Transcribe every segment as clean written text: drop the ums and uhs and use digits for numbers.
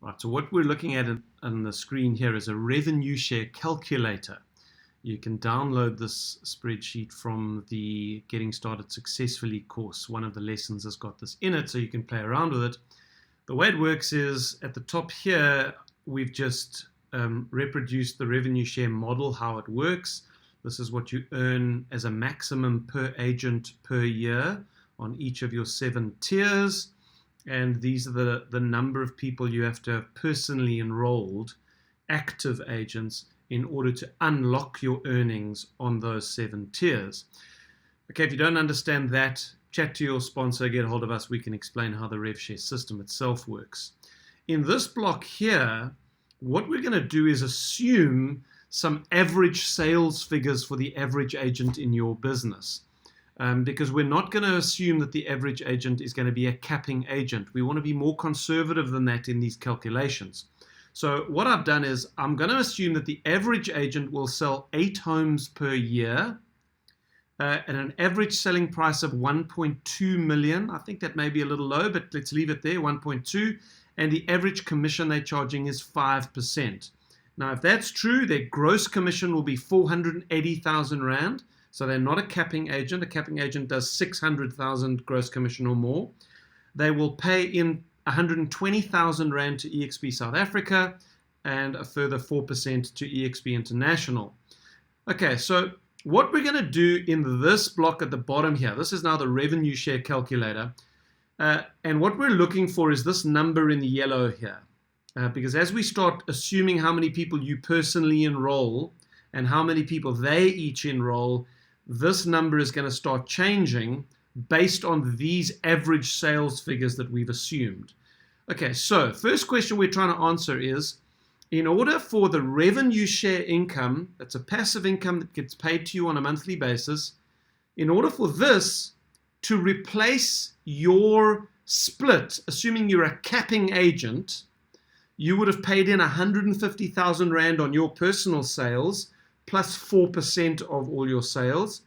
Right, so what we're looking at on the screen here is a revenue share calculator. You can download this spreadsheet from the Getting Started Successfully course. One of the lessons has got this in it, so you can play around with it. The way it works is at the top here, we've just reproduced the revenue share model, how it works. This is what you earn as a maximum per agent per year on each of your 7 tiers. And these are the number of people you have to have personally enrolled, active agents, in order to unlock your earnings on those 7 tiers. Okay, if you don't understand that, chat to your sponsor, get a hold of us. We can explain how the RevShare system itself works. In this block here, what we're going to do is assume some average sales figures for the average agent in your business. Because we're not going to assume that the average agent is going to be a capping agent. We want to be more conservative than that in these calculations. So what I've done is I'm going to assume that the average agent will sell 8 homes per year at an average selling price of 1.2 million. I think that may be a little low, but let's leave it there, 1.2. And the average commission they're charging is 5%. Now, if that's true, their gross commission will be 480,000 Rand. So they're not a capping agent. A capping agent does 600,000 gross commission or more. They will pay in 120,000 Rand to eXp South Africa and a further 4% to eXp International. Okay, so what we're going to do in this block at the bottom here, this is now the revenue share calculator. And what we're looking for is this number in yellow here. Because as we start assuming how many people you personally enroll and how many people they each enroll, this number is going to start changing based on these average sales figures that we've assumed. Okay, so first question we're trying to answer is, in order for the revenue share income, that's a passive income that gets paid to you on a monthly basis, in order for this to replace your split, assuming you're a capping agent, you would have paid in 150,000 Rand on your personal sales, plus 4% of all your sales.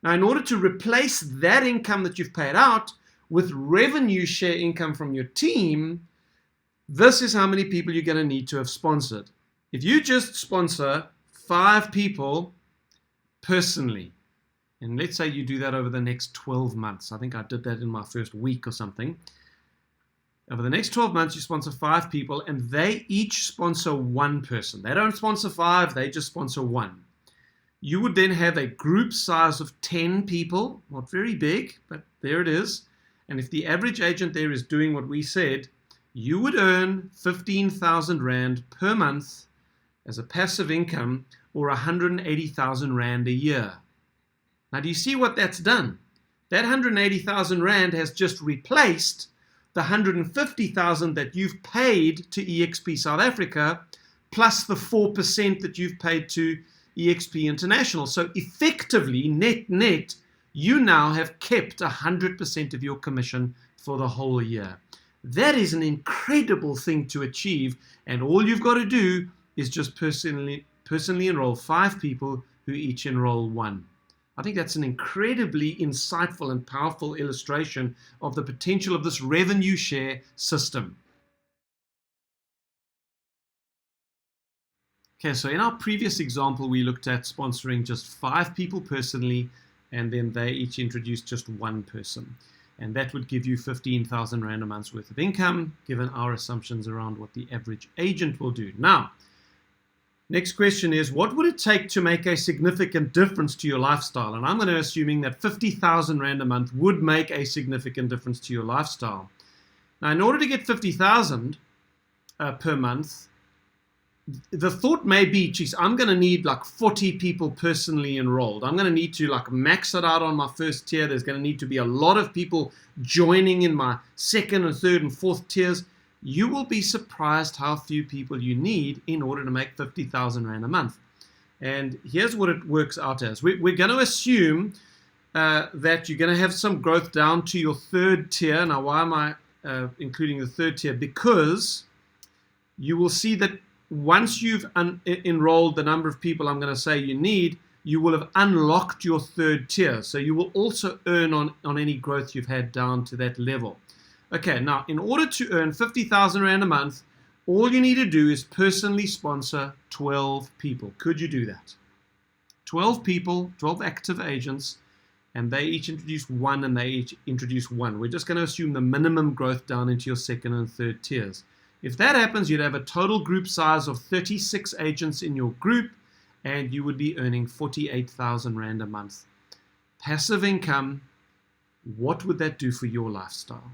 Now, in order to replace that income that you've paid out with revenue share income from your team, this is how many people you're going to need to have sponsored. If you just sponsor 5 people personally, and let's say you do that over the next 12 months. I think I did that in my first week or something. Over the next 12 months, you sponsor 5 people, and they each sponsor 1 person. They don't sponsor 5, they just sponsor 1. You would then have a group size of 10 people, not very big, but there it is. And if the average agent there is doing what we said, you would earn 15,000 Rand per month as a passive income, or 180,000 Rand a year. Now, do you see what that's done? That 180,000 Rand has just replaced the 150,000 that you've paid to eXp South Africa, plus the 4% that you've paid to eXp International. So effectively, net, you now have kept 100% of your commission for the whole year. That is an incredible thing to achieve, and all you've got to do is just personally enroll 5 people who each enroll 1. I think that's an incredibly insightful and powerful illustration of the potential of this revenue share system. Okay, so in our previous example, we looked at sponsoring just 5 people personally, and then they each introduced just 1 person. And that would give you 15,000 Rand a month's worth of income, given our assumptions around what the average agent will do. Now, next question is, what would it take to make a significant difference to your lifestyle? And I'm going to assuming that 50,000 Rand a month would make a significant difference to your lifestyle. Now, in order to get 50,000 per month, the thought may be, geez, I'm going to need like 40 people personally enrolled. I'm going to need to like max it out on my first tier. There's going to need to be a lot of people joining in my second and third and fourth tiers. You will be surprised how few people you need in order to make 50,000 Rand a month. And here's what it works out as. We're going to assume that you're going to have some growth down to your 3rd tier. Now, why am I including the 3rd tier? Because you will see that once you've enrolled the number of people I'm going to say you need, you will have unlocked your 3rd tier. So you will also earn on any growth you've had down to that level. Okay, now in order to earn 50,000 Rand a month, All you need to do is personally sponsor 12 people. Could you do that? 12 people, 12 active agents, and they each introduce one and they each introduce one. We're just going to assume the minimum growth down into your second and third tiers. If that happens, you'd have a total group size of 36 agents in your group, and you would be earning 48,000 Rand a month. Passive income, what would that do for your lifestyle?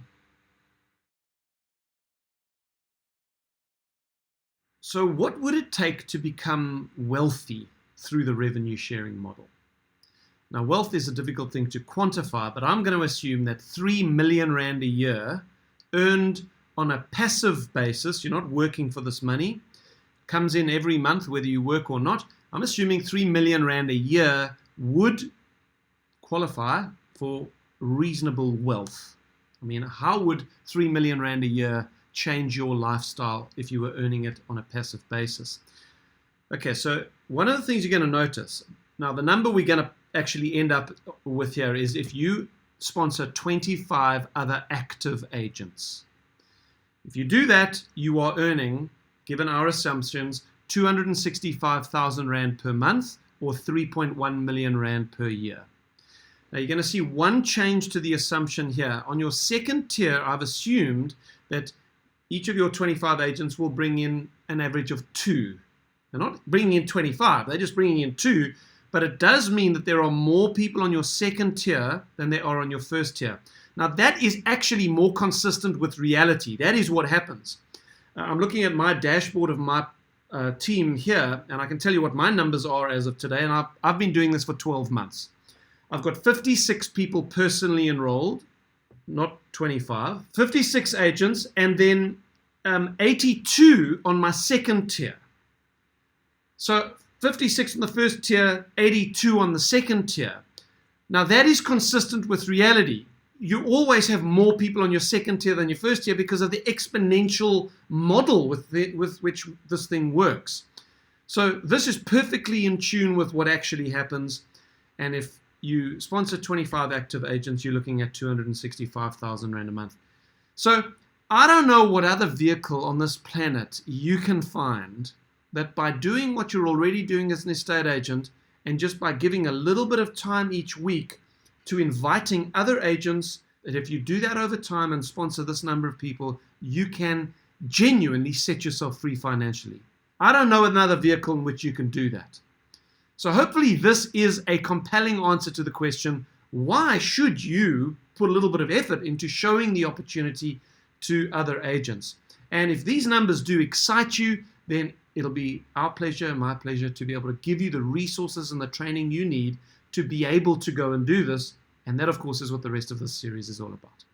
So what would it take to become wealthy through the revenue sharing model? Now, wealth is a difficult thing to quantify, but I'm going to assume that 3 million Rand a year earned on a passive basis, you're not working for this money, comes in every month whether you work or not. I'm assuming 3 million Rand a year would qualify for reasonable wealth. I mean, how would 3 million Rand a year change your lifestyle if you were earning it on a passive basis? Okay, so one of the things you're going to notice, now the number we're going to actually end up with here is if you sponsor 25 other active agents. If you do that, you are earning, given our assumptions, 265,000 Rand per month or 3.1 million Rand per year. Now you're going to see one change to the assumption here. On your second tier, I've assumed that each of your 25 agents will bring in an average of 2. They're not bringing in 25, they're just bringing in 2, but it does mean that there are more people on your second tier than there are on your first tier. Now that is actually more consistent with reality. That is what happens. I'm looking at my dashboard of my team here, and I can tell you what my numbers are as of today, and I've been doing this for 12 months. I've got 56 people personally enrolled, not 25, 56 agents, and then 82 on my second tier. So 56 on the first tier, 82 on the second tier. Now that is consistent with reality. You always have more people on your second tier than your first tier because of the exponential model with which this thing works. So this is perfectly in tune with what actually happens. And if you sponsor 25 active agents, you're looking at 265,000 Rand a month. So I don't know what other vehicle on this planet you can find that by doing what you're already doing as an estate agent and just by giving a little bit of time each week to inviting other agents, that if you do that over time and sponsor this number of people, you can genuinely set yourself free financially. I don't know another vehicle in which you can do that. So hopefully this is a compelling answer to the question, why should you put a little bit of effort into showing the opportunity to other agents? And if these numbers do excite you, then it'll be our pleasure and my pleasure to be able to give you the resources and the training you need to be able to go and do this. And that, of course, is what the rest of this series is all about.